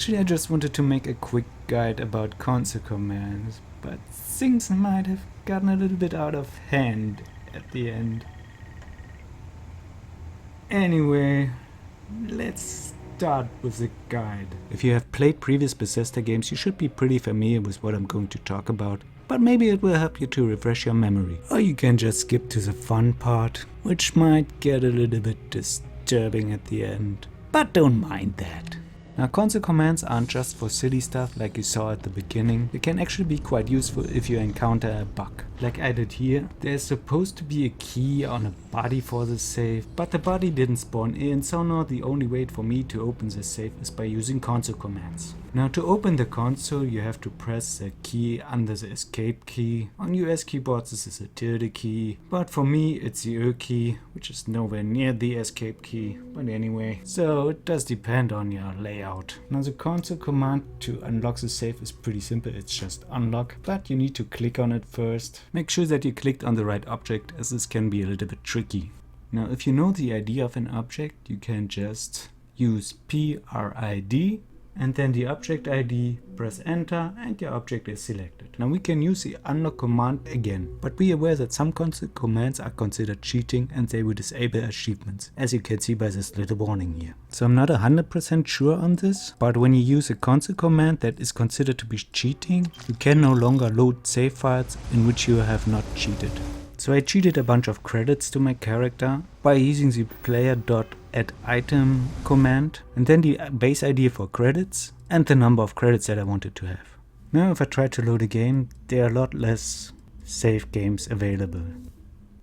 Actually, I just wanted to make a quick guide about console commands, but things might have gotten a little bit out of hand at the end. Anyway, let's start with the guide. If you have played previous Bethesda games, you should be pretty familiar with what I'm going to talk about, but maybe it will help you to refresh your memory. Or you can just skip to the fun part, which might get a little bit disturbing at the end. But don't mind that. Now, console commands aren't just for silly stuff like you saw at the beginning. They can actually be quite useful if you encounter a bug. Like I did here. There's supposed to be a key on a body for the safe, but the body didn't spawn in, so now the only way for me to open the safe is by using console commands. Now, to open the console, you have to press the key under the escape key. On US keyboards this is a tilde key, but for me it's the Ö key, which is nowhere near the escape key, but anyway, so it does depend on your layout. Now, the console command to unlock the safe is pretty simple, it's just unlock, but you need to click on it first. Make sure that you clicked on the right object, as this can be a little bit tricky. Now, if you know the ID of an object, you can just use PRID and then the object ID, press enter, and your object is selected. Now we can use the unlock command again, but be aware that some console commands are considered cheating and they will disable achievements, as you can see by this little warning here. So I'm not 100% sure on this, but when you use a console command that is considered to be cheating, you can no longer load save files in which you have not cheated. So I cheated a bunch of credits to my character by using the player.addItem command and then the base ID for credits and the number of credits that I wanted to have. Now if I try to load a game, there are a lot less save games available.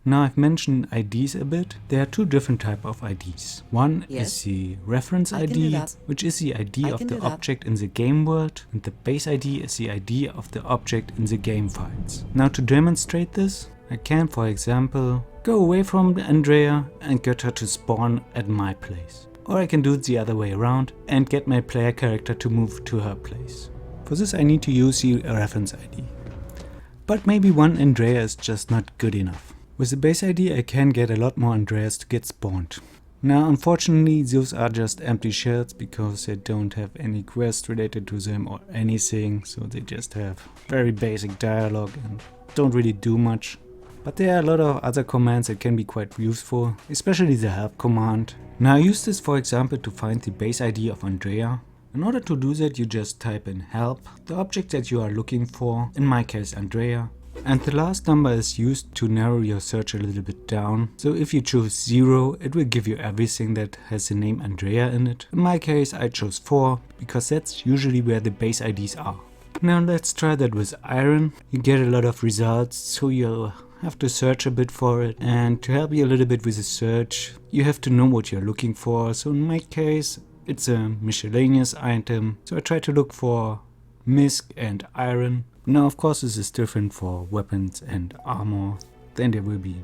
Now I've mentioned IDs a bit. There are two different types of IDs. One is the reference ID, which is the ID of the object in the game world, and the base ID is the ID of the object in the game files. Now to demonstrate this, I can, for example, go away from Andrea and get her to spawn at my place. Or I can do it the other way around and get my player character to move to her place. For this I need to use the reference ID. But maybe one Andrea is just not good enough. With the base ID I can get a lot more Andreas to get spawned. Now unfortunately those are just empty shells because they don't have any quest related to them or anything, so they just have very basic dialogue and don't really do much. But there are a lot of other commands that can be quite useful, especially the help command. Now I use this for example to find the base ID of Andrea. In order to do that you just type in help, the object that you are looking for, in my case Andrea, and the last number is used to narrow your search a little bit down. So if you choose 0, it will give you everything that has the name Andrea in it. In my case I chose 4, because that's usually where the base IDs are. Now let's try that with iron. You get a lot of results, so you'll have to search a bit for it, and to help you a little bit with the search you have to know what you're looking for. So in my case it's a miscellaneous item, so I try to look for misc and iron. Now of course this is different for weapons and armor, then there will be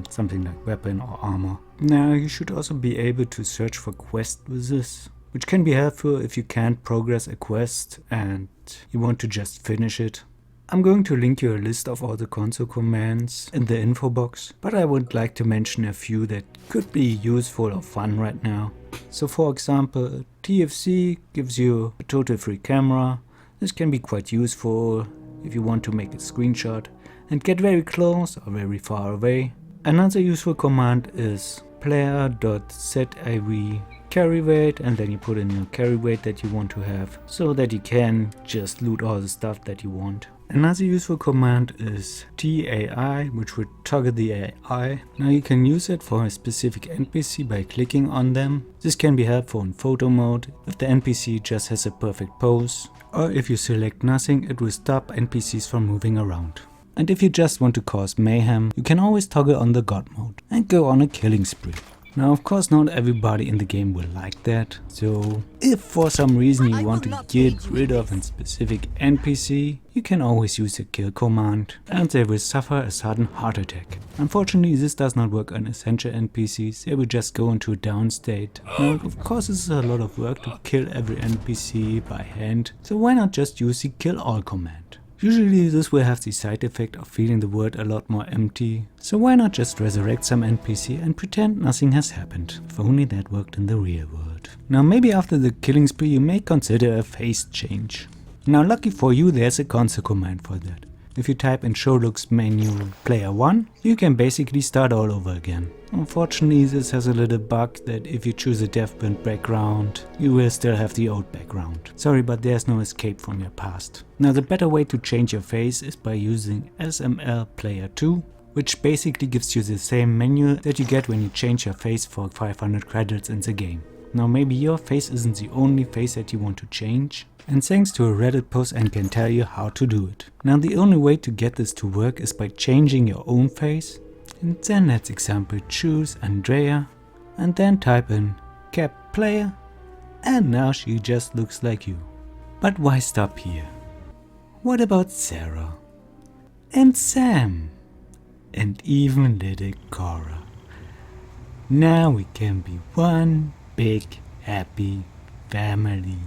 something like weapon or armor. Now you should also be able to search for quests with this, which can be helpful if you can't progress a quest and you want to just finish it. I'm going to link you a list of all the console commands in the info box, but I would like to mention a few that could be useful or fun right now. So for example, TFC gives you a total free camera. This can be quite useful if you want to make a screenshot and get very close or very far away. Another useful command is player.ziv carry weight, and then you put in your carry weight that you want to have so that you can just loot all the stuff that you want. Another useful command is TAI, which would toggle the AI. Now you can use it for a specific NPC by clicking on them. This can be helpful in photo mode if the NPC just has a perfect pose, or if you select nothing it will stop NPCs from moving around. And if you just want to cause mayhem, you can always toggle on the God mode and go on a killing spree. Now of course not everybody in the game will like that, so if for some reason you want to get rid of a specific NPC, you can always use the kill command and they will suffer a sudden heart attack. Unfortunately this does not work on essential NPCs, they will just go into a down state. Now of course this is a lot of work to kill every NPC by hand, so why not just use the kill all command. Usually this will have the side effect of feeling the world a lot more empty, so why not just resurrect some NPC and pretend nothing has happened, if only that worked in the real world. Now maybe after the killing spree you may consider a face change. Now lucky for you there's a console command for that. If you type in show looks menu player 1, you can basically start all over again. Unfortunately this has a little bug that if you choose a deathburned background, you will still have the old background. Sorry, but there's no escape from your past. Now the better way to change your face is by using SML player 2, which basically gives you the same menu that you get when you change your face for 500 credits in the game. Now maybe your face isn't the only face that you want to change, and thanks to a Reddit post I can tell you how to do it. Now the only way to get this to work is by changing your own face, and then let's example choose Andrea and then type in cap player, and now she just looks like you. But why stop here? What about Sarah? And Sam? And even little Cora? Now we can be one big happy family.